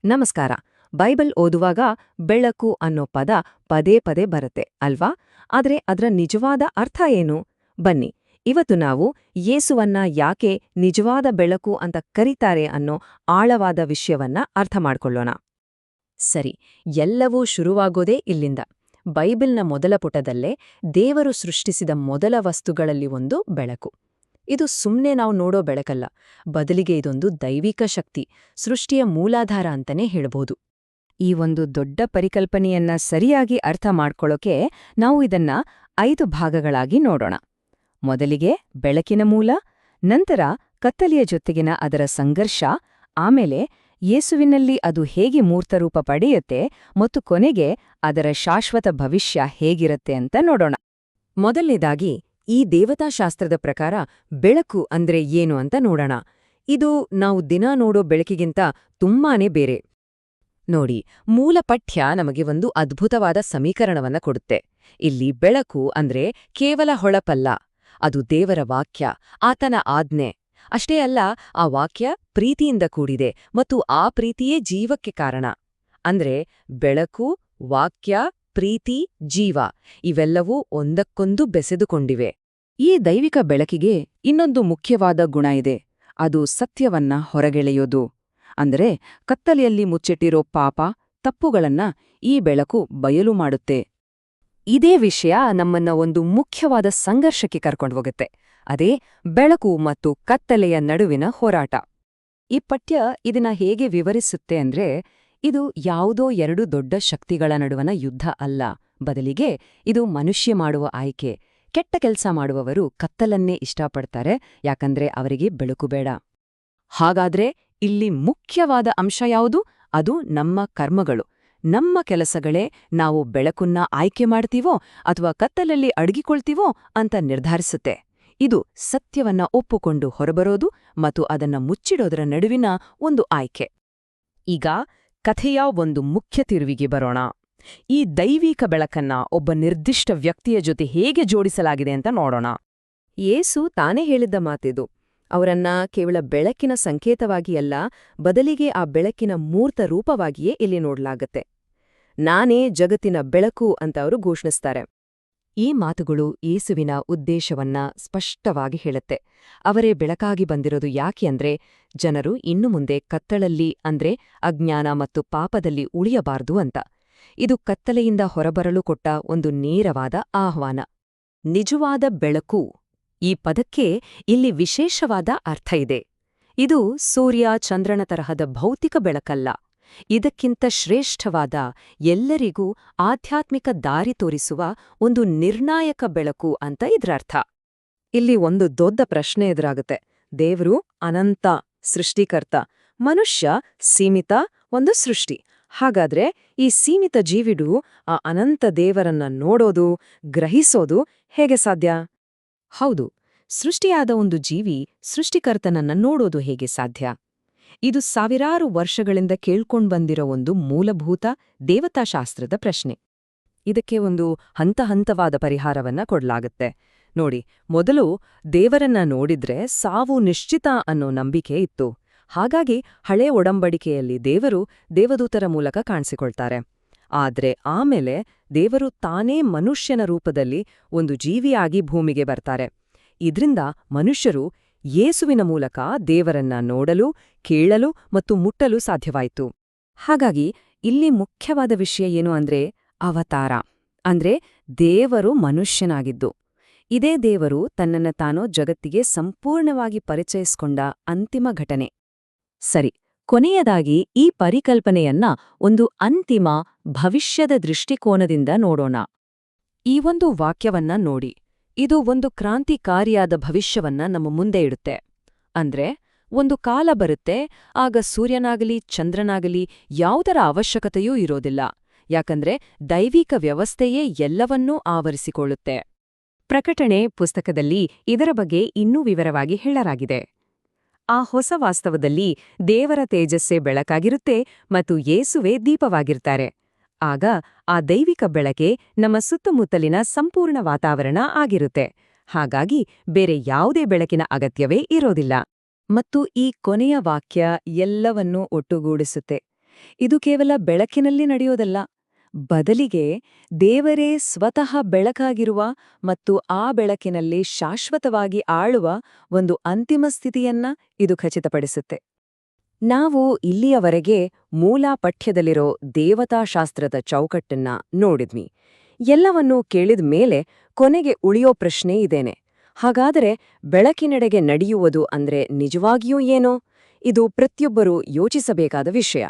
ನಮಸ್ಕಾರ. ಬೈಬಲ್ ಓದುವಾಗ ಬೆಳಕು ಅನ್ನೋ ಪದ ಪದೇ ಪದೇ ಬರುತ್ತೆ ಅಲ್ವಾ? ಆದ್ರೆ ಅದರ ನಿಜವಾದ ಅರ್ಥ ಏನು? ಬನ್ನಿ, ಇವತ್ತು ನಾವು ಯೇಸುವನ್ನ ಯಾಕೆ ನಿಜವಾದ ಬೆಳಕು ಅಂತ ಕರೀತಾರೆ ಅನ್ನೋ ಆಳವಾದ ವಿಷಯವನ್ನ ಅರ್ಥ ಮಾಡ್ಕೊಳ್ಳೋಣ. ಸರಿ, ಎಲ್ಲವೂ ಶುರುವಾಗೋದೇ ಇಲ್ಲಿಂದ. ಬೈಬಲ್ನ ಮೊದಲ ಪುಟದಲ್ಲೇ ದೇವರು ಸೃಷ್ಟಿಸಿದ ಮೊದಲ ವಸ್ತುಗಳಲ್ಲಿ ಒಂದು ಬೆಳಕು. ಇದು ಸುಮ್ನೆ ನಾವು ನೋಡೋ ಬೆಳಕಲ್ಲ, ಬದಲಿಗೆ ಇದೊಂದು ದೈವಿಕ ಶಕ್ತಿ, ಸೃಷ್ಟಿಯ ಮೂಲಾಧಾರ ಅಂತಲೇ ಹೇಳ್ಬೋದು. ಈ ಒಂದು ದೊಡ್ಡ ಪರಿಕಲ್ಪನೆಯನ್ನ ಸರಿಯಾಗಿ ಅರ್ಥ ಮಾಡ್ಕೊಳ್ಳೋಕೆ ನಾವು ಇದನ್ನ 5 ಭಾಗಗಳಾಗಿ ನೋಡೋಣ. ಮೊದಲಿಗೆ ಬೆಳಕಿನ ಮೂಲ, ನಂತರ ಕತ್ತಲೆಯ ಜೊತೆಗಿನ ಅದರ ಸಂಘರ್ಷ, ಆಮೇಲೆ ಯೇಸುವಿನಲ್ಲಿ ಅದು ಹೇಗೆ ಮೂರ್ತರೂಪ ಪಡೆಯುತ್ತೆ ಮತ್ತು ಕೊನೆಗೆ ಅದರ ಶಾಶ್ವತ ಭವಿಷ್ಯ ಹೇಗಿರುತ್ತೆ ಅಂತ ನೋಡೋಣ. ಮೊದಲನೇದಾಗಿ ಈ ದೇವತಾಶಾಸ್ತ್ರದ ಪ್ರಕಾರ ಬೆಳಕು ಅಂದ್ರೆ ಏನು ಅಂತ ನೋಡೋಣ. ಇದು ನಾವು ದಿನ ನೋಡೋ ಬೆಳಕಿಗಿಂತ ತುಂಬಾನೇ ಬೇರೆ. ನೋಡಿ, ಮೂಲ ಪಠ್ಯ ನಮಗೆ ಒಂದು ಅದ್ಭುತವಾದ ಸಮೀಕರಣವನ್ನ ಕೊಡುತ್ತೆ. ಇಲ್ಲಿ ಬೆಳಕು ಅಂದ್ರೆ ಕೇವಲ ಹೊಳಪಲ್ಲ, ಅದು ದೇವರ ವಾಕ್ಯ, ಆತನ ಆಜ್ಞೆ. ಅಷ್ಟೇ ಅಲ್ಲ, ಆ ವಾಕ್ಯ ಪ್ರೀತಿಯಿಂದ ಕೂಡಿದೆ ಮತ್ತು ಆ ಪ್ರೀತಿಯೇ ಜೀವಕ್ಕೆ ಕಾರಣ. ಅಂದ್ರೆ ಬೆಳಕು, ವಾಕ್ಯ, ಪ್ರೀತಿ, ಜೀವ ಇವೆಲ್ಲವೂ ಒಂದಕ್ಕೊಂದು ಬೆಸೆದುಕೊಂಡಿವೆ. ಈ ದೈವಿಕ ಬೆಳಕಿಗೆ ಇನ್ನೊಂದು ಮುಖ್ಯವಾದ ಗುಣ ಇದೆ, ಅದು ಸತ್ಯವನ್ನ ಹೊರಗೆಳೆಯೋದು. ಅಂದ್ರೆ ಕತ್ತಲೆಯಲ್ಲಿ ಮುಚ್ಚಿಟ್ಟಿರೋ ಪಾಪ, ತಪ್ಪುಗಳನ್ನ ಈ ಬೆಳಕು ಬಯಲು ಮಾಡುತ್ತೆ. ಇದೇ ವಿಷಯ ನಮ್ಮನ್ನ ಒಂದು ಮುಖ್ಯವಾದ ಸಂಘರ್ಷಕ್ಕೆ ಕರ್ಕೊಂಡೋಗುತ್ತೆ. ಅದೇ ಬೆಳಕು ಮತ್ತು ಕತ್ತಲೆಯ ನಡುವಿನ ಹೋರಾಟ. ಈ ಪಠ್ಯ ಇದನ್ನ ಹೇಗೆ ವಿವರಿಸುತ್ತೆ ಅಂದ್ರೆ, ಇದು ಯಾವುದೋ 2 ದೊಡ್ಡ ಶಕ್ತಿಗಳ ನಡುವಣ ಯುದ್ಧ ಅಲ್ಲ, ಬದಲಿಗೆ ಇದು ಮನುಷ್ಯ ಮಾಡುವ ಆಯ್ಕೆ. ಕೆಟ್ಟ ಕೆಲಸ ಮಾಡುವವರು ಕತ್ತಲನ್ನೇ ಇಷ್ಟಪಡ್ತಾರೆ, ಯಾಕಂದ್ರೆ ಅವರಿಗೆ ಬೆಳಕು ಬೇಡ. ಹಾಗಾದ್ರೆ ಇಲ್ಲಿ ಮುಖ್ಯವಾದ ಅಂಶ ಯಾವುದು? ಅದು ನಮ್ಮ ಕರ್ಮಗಳು, ನಮ್ಮ ಕೆಲಸಗಳೇ ನಾವು ಬೆಳಕನ್ನ ಆಯ್ಕೆ ಮಾಡ್ತೀವೋ ಅಥವಾ ಕತ್ತಲಲ್ಲಿ ಅಡಗಿಕೊಳ್ತೀವೋ ಅಂತ ನಿರ್ಧರಿಸುತ್ತೆ. ಇದು ಸತ್ಯವನ್ನ ಒಪ್ಪುಕೊಂಡು ಹೊರಬರೋದು ಮತ್ತು ಅದನ್ನ ಮುಚ್ಚಿಡೋದರ ನಡುವಿನ ಒಂದು ಆಯ್ಕೆ. ಈಗ ಕಥೆಯ ಒಂದು ಮುಖ್ಯ ತಿರುವಿಗೆ ಬರೋಣ. ಈ ದೈವಿಕ ಬೆಳಕನ್ನ ಒಬ್ಬ ನಿರ್ದಿಷ್ಟ ವ್ಯಕ್ತಿಯ ಜೊತೆ ಹೇಗೆ ಜೋಡಿಸಲಾಗಿದೆ ಅಂತ ನೋಡೋಣ. ಯೇಸು ತಾನೇ ಹೇಳಿದ್ದ ಮಾತಿದು. ಅವರನ್ನ ಕೇವಲ ಬೆಳಕಿನ ಸಂಕೇತವಾಗಿ ಅಲ್ಲ, ಬದಲಿಗೆ ಆ ಬೆಳಕಿನ ಮೂರ್ತ ರೂಪವಾಗಿಯೇ ಇಲ್ಲಿ ನೋಡ್ಲಾಗತ್ತೆ. ನಾನೇ ಜಗತ್ತಿನ ಬೆಳಕು ಅಂತ ಅವರು ಘೋಷಿಸ್ತಾರೆ. ಈ ಮಾತುಗಳು ಯೇಸುವಿನ ಉದ್ದೇಶವನ್ನ ಸ್ಪಷ್ಟವಾಗಿ ಹೇಳುತ್ತೆ. ಅವರೇ ಬೆಳಕಾಗಿ ಬಂದಿರೋದು ಯಾಕೆ ಅಂದ್ರೆ, ಜನರು ಇನ್ನು ಮುಂದೆ ಕತ್ತಳಲ್ಲಿ ಅಂದ್ರೆ ಅಜ್ಞಾನ ಮತ್ತು ಪಾಪದಲ್ಲಿ ಉಳಿಯಬಾರ್ದು ಅಂತ. ಇದು ಕತ್ತಲೆಯಿಂದ ಹೊರಬರಲು ಕೊಟ್ಟ ಒಂದು ನೇರವಾದ ಆಹ್ವಾನ. ನಿಜವಾದ ಬೆಳಕು ಈ ಪದಕ್ಕೆ ಇಲ್ಲಿ ವಿಶೇಷವಾದ ಅರ್ಥ ಇದೆ. ಇದು ಸೂರ್ಯ ಚಂದ್ರನ ತರಹದ ಭೌತಿಕ ಬೆಳಕಲ್ಲ, ಇದಕ್ಕಿಂತ ಶ್ರೇಷ್ಠವಾದ, ಎಲ್ಲರಿಗೂ ಆಧ್ಯಾತ್ಮಿಕ ದಾರಿ ತೋರಿಸುವ ಒಂದು ನಿರ್ಣಾಯಕ ಬೆಳಕು ಅಂತ ಇದ್ರರ್ಥ. ಇಲ್ಲಿ ಒಂದು ದೊಡ್ಡ ಪ್ರಶ್ನೆ ಎದುರಾಗುತ್ತೆ. ದೇವರು ಅನಂತ, ಸೃಷ್ಟಿಕರ್ತ, ಮನುಷ್ಯ ಸೀಮಿತ, ಒಂದು ಸೃಷ್ಟಿ. ಹಾಗಾದ್ರೆ ಈ ಸೀಮಿತ ಜೀವಿಡು ಆ ಅನಂತ ದೇವರನ್ನ ನೋಡೋದು, ಗ್ರಹಿಸೋದು ಹೇಗೆ ಸಾಧ್ಯ? ಹೌದು, ಸೃಷ್ಟಿಯಾದ ಒಂದು ಜೀವಿ ಸೃಷ್ಟಿಕರ್ತನನ್ನ ನೋಡೋದು ಹೇಗೆ ಸಾಧ್ಯ? ಇದು ಸಾವಿರಾರು ವರ್ಷಗಳಿಂದ ಕೇಳ್ಕೊಂಡ್ಬಂದಿರೋ ಒಂದು ಮೂಲಭೂತ ದೇವತಾಶಾಸ್ತ್ರದ ಪ್ರಶ್ನೆ. ಇದಕ್ಕೆ ಒಂದು ಹಂತಹಂತವಾದ ಪರಿಹಾರವನ್ನ ಕೊಡ್ಲಾಗತ್ತೆ. ನೋಡಿ, ಮೊದಲು ದೇವರನ್ನ ನೋಡಿದ್ರೆ ಸಾವು ನಿಶ್ಚಿತ ಅನ್ನೋ ನಂಬಿಕೆ ಇತ್ತು. ಹಾಗಾಗಿ ಹಳೆ ಒಡಂಬಡಿಕೆಯಲ್ಲಿ ದೇವರು ದೇವದೂತರ ಮೂಲಕ ಕಾಣಿಸಿಕೊಳ್ತಾರೆ. ಆದ್ರೆ ಆಮೇಲೆ ದೇವರು ತಾನೇ ಮನುಷ್ಯನ ರೂಪದಲ್ಲಿ ಒಂದು ಜೀವಿಯಾಗಿ ಭೂಮಿಗೆ ಬರ್ತಾರೆ. ಇದ್ರಿಂದ ಮನುಷ್ಯರು ಯೇಸುವಿನ ಮೂಲಕ ದೇವರನ್ನ ನೋಡಲು, ಕೇಳಲು ಮತ್ತು ಮುಟ್ಟಲು ಸಾಧ್ಯವಾಯಿತು. ಹಾಗಾಗಿ ಇಲ್ಲಿ ಮುಖ್ಯವಾದ ವಿಷಯ ಏನು ಅಂದ್ರೆ ಅವತಾರ, ಅಂದ್ರೆ ದೇವರು ಮನುಷ್ಯನಾಗಿದ್ದು. ಇದೇ ದೇವರು ತನ್ನನ್ನ ತಾನು ಜಗತ್ತಿಗೆ ಸಂಪೂರ್ಣವಾಗಿ ಪರಿಚಯಿಸಿಕೊಂಡ ಅಂತಿಮ ಘಟನೆ. ಸರಿ, ಕೊನೆಯದಾಗಿ ಈ ಪರಿಕಲ್ಪನೆಯನ್ನ ಒಂದು ಅಂತಿಮ ಭವಿಷ್ಯದ ದೃಷ್ಟಿಕೋನದಿಂದ ನೋಡೋಣ. ಈ ಒಂದು ವಾಕ್ಯವನ್ನ ನೋಡಿ, ಇದು ಒಂದು ಕ್ರಾಂತಿಕಾರಿಯಾದ ಭವಿಷ್ಯವನ್ನ ನಮ್ಮ ಮುಂದೆ ಇಡುತ್ತೆ. ಅಂದ್ರೆ ಒಂದು ಕಾಲ ಬರುತ್ತೆ, ಆಗ ಸೂರ್ಯನಾಗಲಿ ಚಂದ್ರನಾಗಲಿ ಯಾವುದರ ಅವಶ್ಯಕತೆಯೂ ಇರೋದಿಲ್ಲ, ಯಾಕಂದ್ರೆ ದೈವಿಕ ವ್ಯವಸ್ಥೆಯೇ ಎಲ್ಲವನ್ನೂ ಆವರಿಸಿಕೊಳ್ಳುತ್ತೆ. ಪ್ರಕಟಣೆ ಪುಸ್ತಕದಲ್ಲಿ ಇದರ ಬಗ್ಗೆ ಇನ್ನೂ ವಿವರವಾಗಿ ಹೇಳಲಾಗಿದೆ. ಆ ಹೊಸ ವಾಸ್ತವದಲ್ಲಿ ದೇವರ ತೇಜಸ್ಸೇ ಬೆಳಕಾಗಿರುತ್ತೆ ಮತ್ತು ಯೇಸುವೇ ದೀಪವಾಗಿರ್ತಾರೆ. ಆಗ ಆ ದೈವಿಕ ಬೆಳಕೆ ನಮ್ಮ ಸುತ್ತಮುತ್ತಲಿನ ಸಂಪೂರ್ಣ ವಾತಾವರಣ ಆಗಿರುತ್ತೆ. ಹಾಗಾಗಿ ಬೇರೆ ಯಾವುದೇ ಬೆಳಕಿನ ಅಗತ್ಯವೇ ಇರೋದಿಲ್ಲ. ಮತ್ತು ಈ ಕೊನೆಯ ವಾಕ್ಯ ಎಲ್ಲವನ್ನೂ ಒಟ್ಟುಗೂಡಿಸುತ್ತೆ. ಇದು ಕೇವಲ ಬೆಳಕಿನಲ್ಲಿ ನಡೆಯೋದಲ್ಲ. ಬದಲಿಗೆ ದೇವರೇ ಸ್ವತಃ ಬೆಳಕಾಗಿರುವ ಮತ್ತು ಆ ಬೆಳಕಿನಲ್ಲಿ ಶಾಶ್ವತವಾಗಿ ಆಳುವ ಒಂದು ಅಂತಿಮ ಸ್ಥಿತಿಯನ್ನ ಇದು ಖಚಿತಪಡಿಸುತ್ತೆ. ನಾವು ಇಲ್ಲಿಯವರೆಗೆ ಮೂಲ ಪಠ್ಯದಲ್ಲಿರೋ ದೇವತಾಶಾಸ್ತ್ರದ ಚೌಕಟ್ಟನ್ನ ನೋಡಿದ್ವಿ. ಎಲ್ಲವನ್ನೂ ಕೇಳಿದ ಮೇಲೆ ಕೊನೆಗೆ ಉಳಿಯೋ ಪ್ರಶ್ನೆ ಇದೇನೆ. ಹಾಗಾದರೆ ಬೆಳಕಿನೆಡೆಗೆ ನಡೆಯುವುದು ಅಂದ್ರೆ ನಿಜವಾಗಿಯೂ ಏನೋ? ಇದು ಪ್ರತಿಯೊಬ್ಬರೂ ಯೋಚಿಸಬೇಕಾದ ವಿಷಯ.